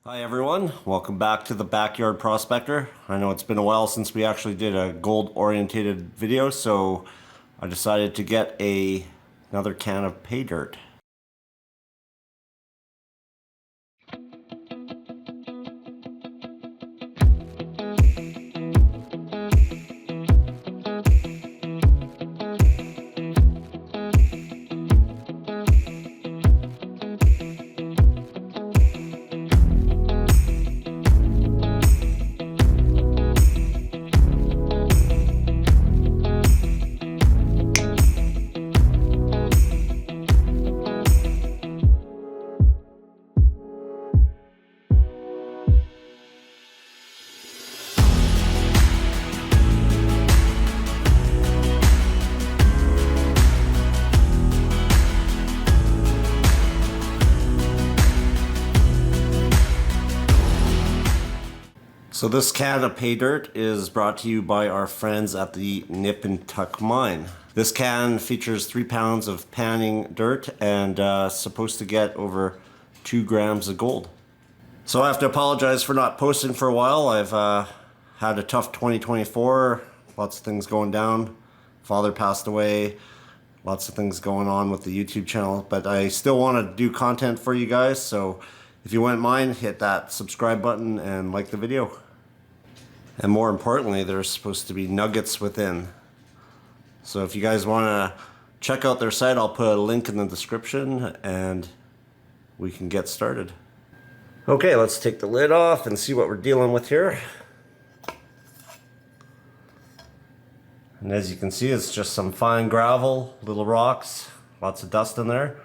Hi everyone, welcome back to the Backyard Prospector. I know it's been a while since we actually did a gold oriented video, so I decided to get another can of Paydirt. So this can of Paydirt is brought to you by our friends at the Nip Tuck Mine. This can features 3 pounds of panning dirt and supposed to get over 2 grams of gold. So I have to apologize for not posting for a while. I've had a tough 2024, lots of things going down. Father passed away, lots of things going on with the YouTube channel, but I still want to do content for you guys. So if you wouldn't mind, hit that subscribe button and like the video. And more importantly, there's supposed to be nuggets within. So if you guys want to check out their site, I'll put a link in the description and we can get started. Okay, let's take the lid off and see what we're dealing with here. And as you can see, it's just some fine gravel, little rocks, lots of dust in there.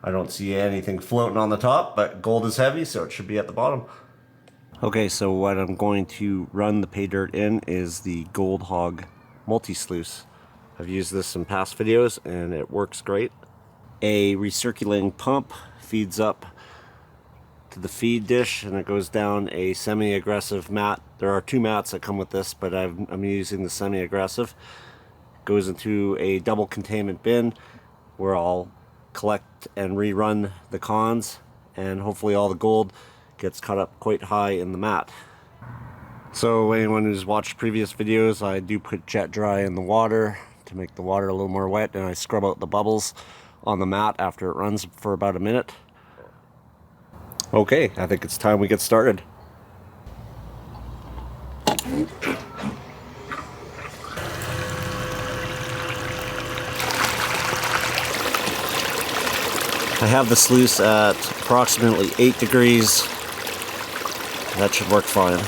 I don't see anything floating on the top, but gold is heavy, so it should be at the bottom. Okay, so what I'm going to run the Paydirt in is the Gold Hog Multi Sluice. I've used this in past videos and it works great. A recirculating pump feeds up to the feed dish and it goes down a semi-aggressive mat. There are 2 mats that come with this, but I'm using the semi-aggressive. Goes into a double containment bin where I'll collect and rerun the cons, and hopefully all the gold gets cut up quite high in the mat. So anyone who's watched previous videos, I do put jet dry in the water to make the water a little more wet, and I scrub out the bubbles on the mat after it runs for about a minute. Okay, I think it's time we get started. I have the sluice at approximately 8 degrees. That should work fine.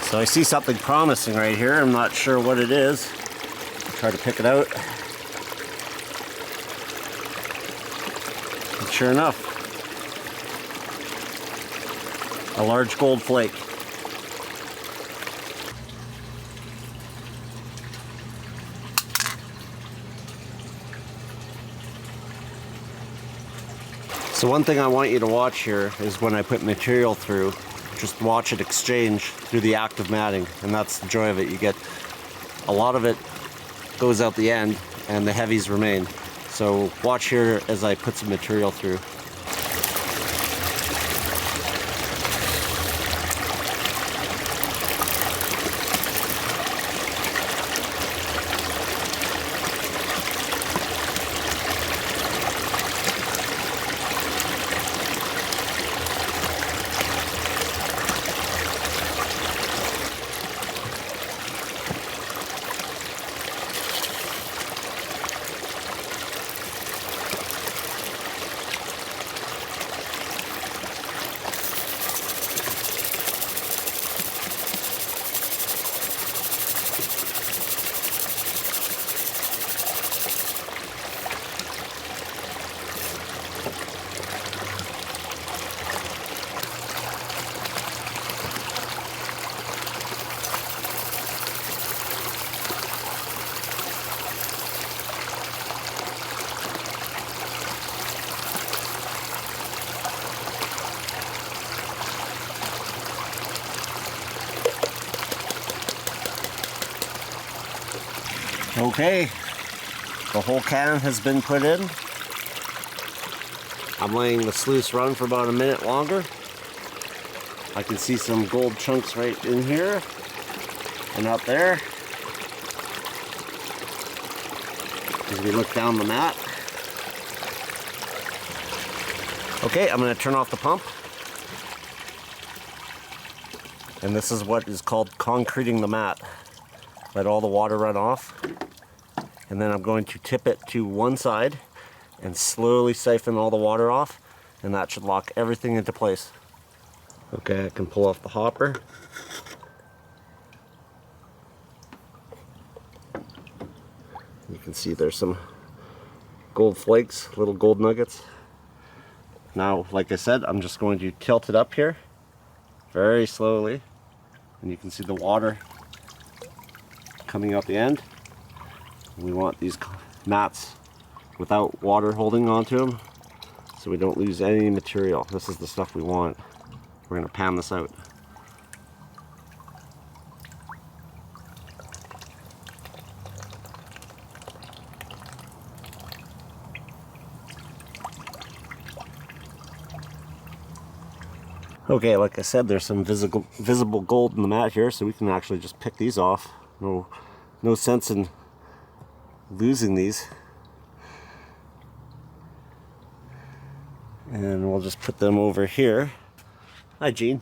So I see something promising right here. I'm not sure what it is. I'll try to pick it out. And sure enough, a large gold flake. So one thing I want you to watch here is when I put material through, just watch it exchange through the act of matting, and that's the joy of it. You get a lot of it goes out the end and the heavies remain. So watch here as I put some material through. Okay, the whole can has been put in. I'm letting the sluice run for about a minute longer. I can see some gold chunks right in here and up there as we look down the mat. Okay, I'm going to turn off the pump. And this is what is called concreting the mat. Let all the water run off. And then I'm going to tip it to one side and slowly siphon all the water off. And that should lock everything into place. Okay, I can pull off the hopper. You can see there's some gold flakes, little gold nuggets. Now, like I said, I'm just going to tilt it up here very slowly. And you can see the water coming out the end. We want these mats without water holding onto them so we don't lose any material. This is the stuff we want. We're going to pan this out. Okay, like I said, there's some visible gold in the mat here, so we can actually just pick these off. No sense in losing these. And we'll just put them over here. Hi, Gene.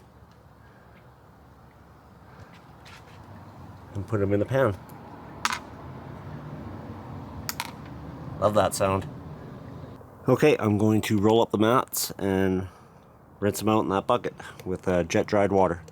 And put them in the pan. Love that sound. Okay, I'm going to roll up the mats and rinse them out in that bucket with jet dried water.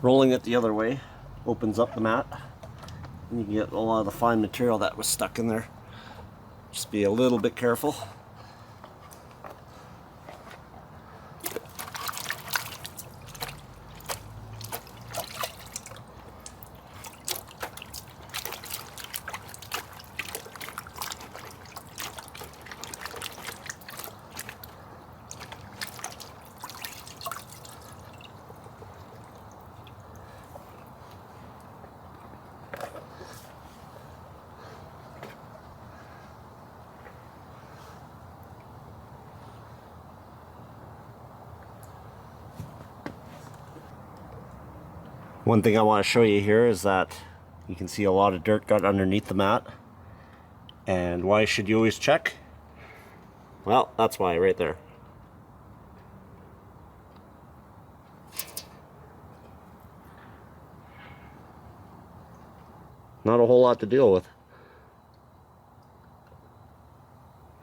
Rolling it the other way opens up the mat, and you can get a lot of the fine material that was stuck in there. Just be a little bit careful. One thing I want to show you here is that you can see a lot of dirt got underneath the mat. And why should you always check? Well, that's why right there. Not a whole lot to deal with.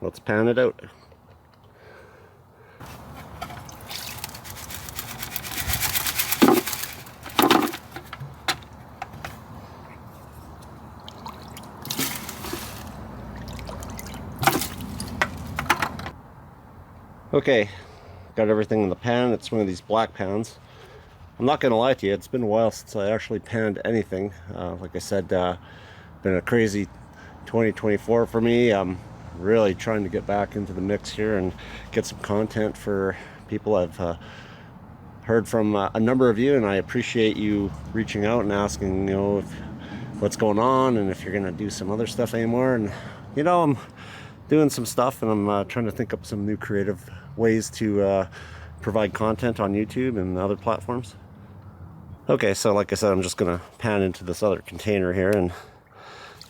Let's pan it out. Okay, got everything in the pan. It's one of these black pans. I'm not gonna lie to you, it's been a while since I actually panned anything. Like I said, been a crazy 2024 for me. I'm really trying to get back into the mix here and get some content for people. I've heard from a number of you, and I appreciate you reaching out and asking, what's going on and if you're gonna do some other stuff anymore. And I'm doing some stuff, and I'm trying to think up some new creative ways to provide content on YouTube and other platforms. Okay, so like I said, I'm just gonna pan into this other container here, and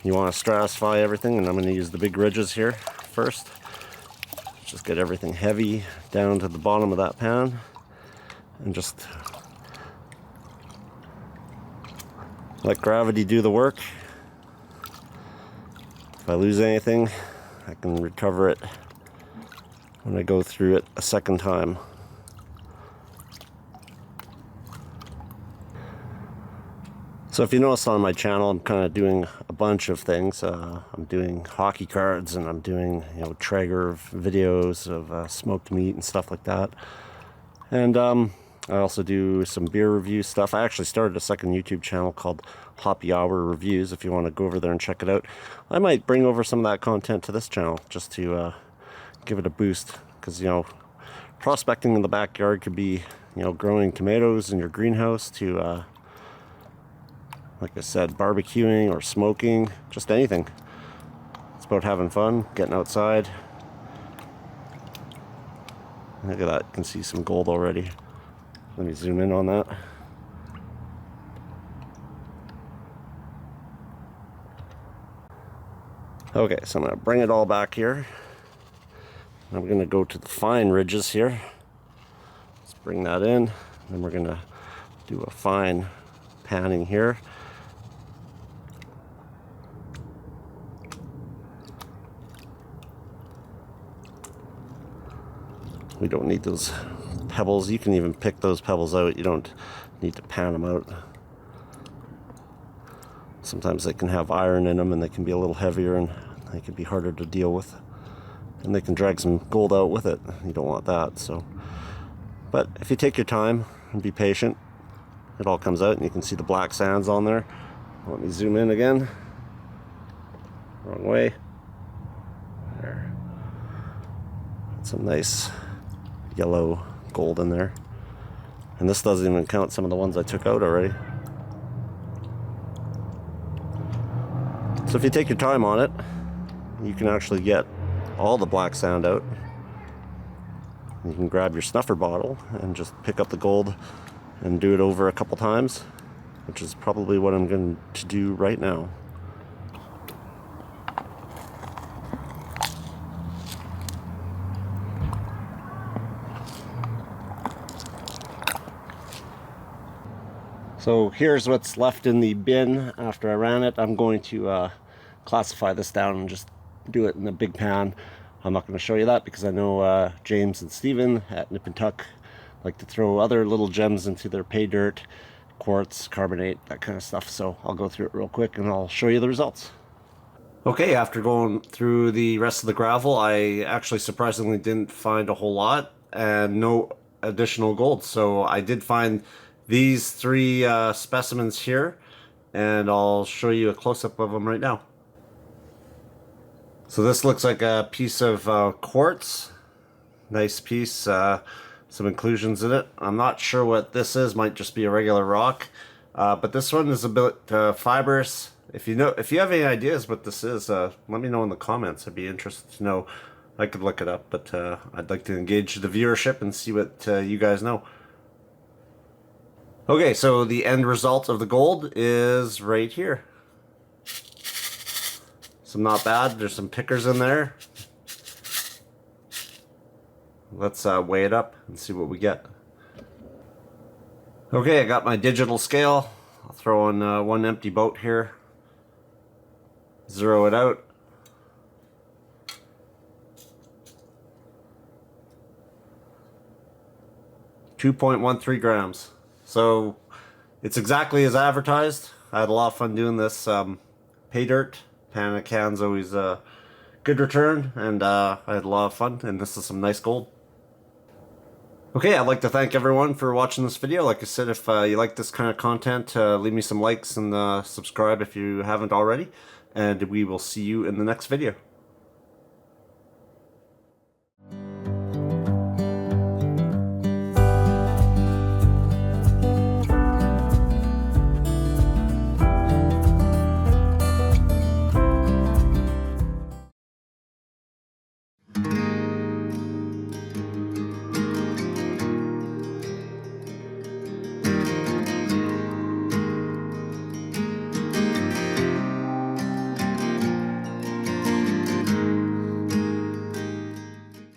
you want to stratify everything, and I'm going to use the big ridges here first. Just get everything heavy down to the bottom of that pan, and just let gravity do the work. If I lose anything, I can recover it when I go through it a second time. So if you notice on my channel, I'm kind of doing a bunch of things. I'm doing hockey cards, and I'm doing, you know, Traeger videos of smoked meat and stuff like that. And I also do some beer review stuff. I actually started a second YouTube channel called Hoppy Hour Reviews, if you want to go over there and check it out. I might bring over some of that content to this channel just to give it a boost, because, you know, prospecting in the backyard could be, you know, growing tomatoes in your greenhouse to like I said, barbecuing or smoking, just anything. It's about having fun, getting outside. Look at that, you can see some gold already. Let me zoom in on that. Okay, so I'm going to bring it all back here. I'm going to go to the fine ridges here. Let's bring that in. Then we're going to do a fine panning here. We don't need those pebbles. You can even pick those pebbles out. You don't need to pan them out. Sometimes they can have iron in them, and they can be a little heavier, and they can be harder to deal with. And they can drag some gold out with it. You don't want that. So, but if you take your time and be patient, it all comes out, and you can see the black sands on there. Let me zoom in again. Wrong way. There. Some nice yellow gold in there, and this doesn't even count some of the ones I took out already. So if you take your time on it, you can actually get all the black sand out. You can grab your snuffer bottle and just pick up the gold and do it over a couple times, which is probably what I'm going to do right now. So here's what's left in the bin after I ran it. I'm going to classify this down and just do it in a big pan. I'm not going to show you that because I know James and Steven at Nip Tuck like to throw other little gems into their Paydirt, quartz, carbonate, that kind of stuff. So I'll go through it real quick and I'll show you the results. Okay, after going through the rest of the gravel, I actually surprisingly didn't find a whole lot and no additional gold. So I did find these three specimens here, and I'll show you a close-up of them right now. So this looks like a piece of quartz. Nice piece, some inclusions in it. I'm not sure what this is, might just be a regular rock. But this one is a bit fibrous. If you have any ideas what this is, let me know in the comments. I'd be interested to know. I could look it up, but I'd like to engage the viewership and see what you guys know. Okay, so the end result of the gold is right here. Some not bad. There's some pickers in there. Let's weigh it up and see what we get. Okay, I got my digital scale. I'll throw in one empty boat here. Zero it out. .13 grams. So it's exactly as advertised. I had a lot of fun doing this. Paydirt, Panasonic can's always a good return, and I had a lot of fun, and this is some nice gold. Okay, I'd like to thank everyone for watching this video. Like I said, if you like this kind of content, leave me some likes and subscribe if you haven't already, and we will see you in the next video.